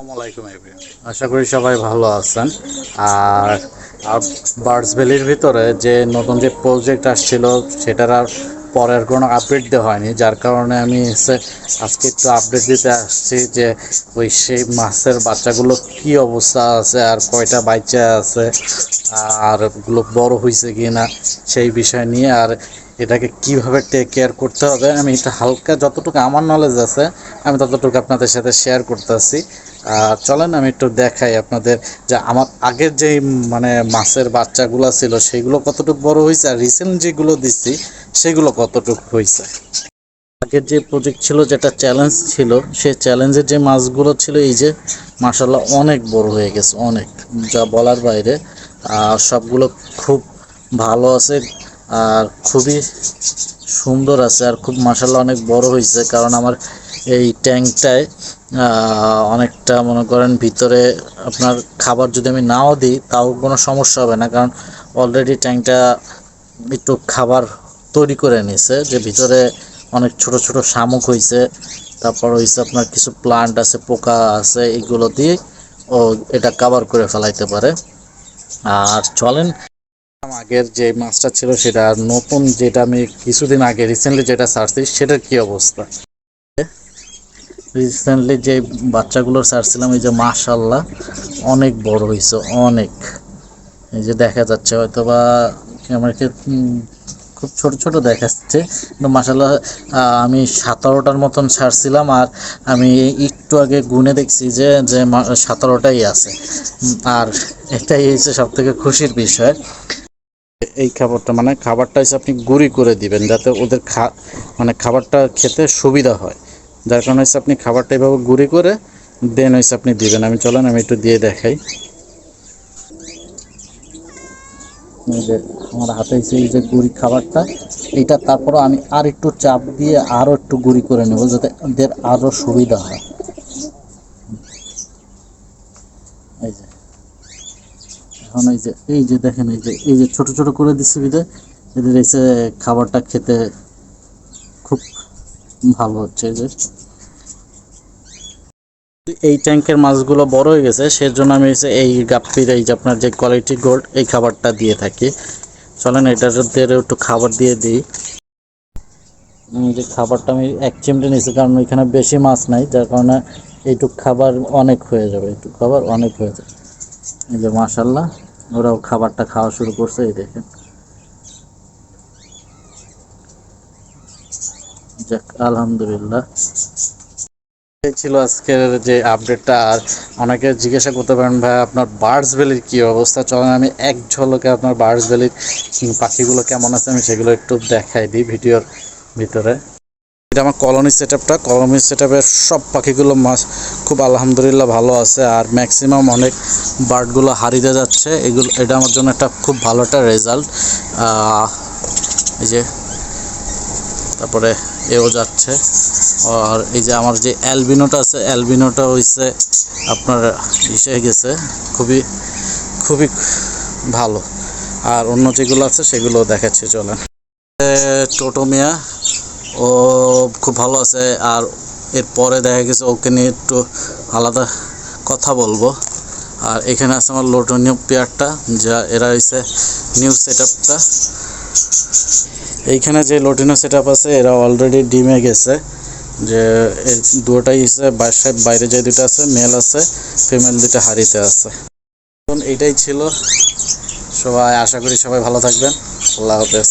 আসসালামাইকুম এভরিওয়ান, আশা করি সবাই ভালো আছেন। আর বার্ডস ভ্যালির ভিতরে যে নতুন যে প্রজেক্ট আসছিল সেটার আর পরের কোনো আপডেট দেওয়া হয়নি, যার কারণে আমি আজকে একটু আপডেট দিতে আসছি যে সেই মাছের বাচ্চাগুলো কি অবস্থা আছে আর কয়টা বাচ্চা আছে আর ওগুলো বড় হয়েছে কি না সেই বিষয় নিয়ে, আর এটাকে কিভাবে টেক কেয়ার করতে হবে আমি এটা হালকা যতটুকু আমার নলেজ আছে আমি ততটুকু আপনাদের সাথে শেয়ার করতেছি। চলেন আমি একটু দেখাই আপনাদের যে আমার আগের যেই মাছের বাচ্চাগুলো ছিল সেগুলো কতটুকু বড় হয়েছে আর রিসেন্ট যেগুলো দিচ্ছি সেগুলো কতটুকু হয়েছে। আগের যে প্রজেক্ট ছিল যেটা চ্যালেঞ্জ ছিল সেই চ্যালেঞ্জের যে মাছগুলো ছিল এই যে মাশাল্লাহ অনেক বড় হয়ে গেছে, অনেক যা বলার বাইরে। সবগুলো খুব ভালো আছে আর খুবই সুন্দর আছে আর খুব মাশাল্লাহ অনেক বড় হয়েছে, কারণ আমার এই ট্যাঙ্কটায় অনেকটা মনে করেন ভিতরে আপনার খাবার যদি আমি নাও দিই তাও কোনো সমস্যা হবে না, কারণ অলরেডি ট্যাঙ্কটা একটু খাবার তৈরি করে নিয়েছে, যে ভিতরে অনেক ছোট ছোট শামুক হয়েছে, তারপর হয়েছে আপনার কিছু প্লান্ট আছে, পোকা আছে, এগুলো দিয়ে ও এটা কভার করে ফেলাইতে পারে। আর চলেন আগের যে মাছটা ছিল সেটা নতুন যেটা আমি কিছুদিন আগে রিসেন্টলি যেটা ছাড়ছি সেটার কি অবস্থা। রিসেন্টলি যে বাচ্চাগুলোর ছাড়ছিলাম এই যে মাশাল্লাহ অনেক বড় হয়েছে, অনেক। এই যে দেখা যাচ্ছে হয়তো বা ক্যামেরাকে খুব ছোট ছোট দেখাচ্ছে, কিন্তু মাশাল্লাহ আমি 17টার মতন ছাড়ছিলাম আর আমি একটু আগে গুনে দেখছি যে যে 17টাই আছে। আর এটাই হচ্ছে সব থেকে খুশির বিষয়। এই খাবারটা খাবারটা হচ্ছে আপনি গুঁড়ি করে দিবেন যাতে ওদের খাবারটা খেতে সুবিধা হয়, যার কারণে হচ্ছে আপনি খাবারটা এভাবে গুঁড়ি করে দেন হচ্ছে আপনি দিবেন। চলেন আমি একটু দিয়ে দেখাই। যে আমার হাতে এসে এই যে গুঁড়ি খাবারটা এইটা, তারপরে আমি আর একটু চাপ দিয়ে আরও একটু গুঁড়ি করে নেব যাতে ওদের আরও সুবিধা হয়। এই যে এখন এই যে দেখেন এই যে ছোট ছোট করে দিচ্ছি বিদে এদের এসে খাবারটা খেতে খুব ভালো হচ্ছে। যে এই ট্যাঙ্কের মাছগুলো বড় হয়ে গেছে সেজন্য আমি এই গাপ্পির এই যে আপনার যে কোয়ালিটি গোল্ড এই খাবারটা দিয়ে থাকি। চলেন এটার একটু খাবার দিয়ে দিই। যে খাবারটা আমি এক চিমটে নিয়েছি কারণ এখানে বেশি মাছ নাই, যার কারণে এইটুক খাবার অনেক হয়ে যাবে, এইটুক খাবার অনেক হয়ে যাবে। এই যে মাশাল্লাহ ওরাও খাবারটা খাওয়া শুরু করছে, এই দেখেন। যাক আলহামদুলিল্লাহ, এই ছিল আজকের যে আপডেটটা। আর অনেকে জিজ্ঞাসা করতে পারেন ভাই আপনার বার্ডস ভ্যালির কী অবস্থা, চলেন আমি এক ঝলকে আপনার বার্ডস ভ্যালির পাখিগুলো কেমন আছে আমি সেগুলো একটু দেখাই দিই ভিডিওর ভিতরে। এটা আমার কলোনি সেটআপের সব পাখিগুলো খুব আলহামদুলিল্লাহ ভালো আছে, আর ম্যাক্সিমাম অনেক বার্ডগুলো হারিয়ে যাচ্ছে, এটা আমার জন্য একটা খুব ভালো একটা রেজাল্ট। এই যে তারপরে এও যাচ্ছে। আর এই যে আমার যে অ্যালবিনোটা আছে অ্যালবিনোটা হইছে আপনার এসে গেছে, খুবই খুবই ভালো। আর অন্য যেগুলো আছে সেগুলো দেখাচ্ছে, চলেন। টোটোমিয়া ও খুব ভালো আছে, আর এরপরে দেখা গেছে ওকে নিয়ে একটু আলাদা কথা বলবো। আর এখানে আছে আমার লোটনীয় পেয়ারটা, যা এরা হচ্ছে নিউ সেটআপটা। এইখানে যে লোটিনো সেটআপ আছে এরা অলরেডি ডিমে গেছে, যে এই দুটোটাই হচ্ছে বাসায় বাইরে যে দুটো আছে মেল আছে, ফিমেল দুটো হারিতে আছে। এখন এইটাই ছিল সবাই, আশা করি সবাই ভালো থাকবেন। আল্লাহ হাফেজ।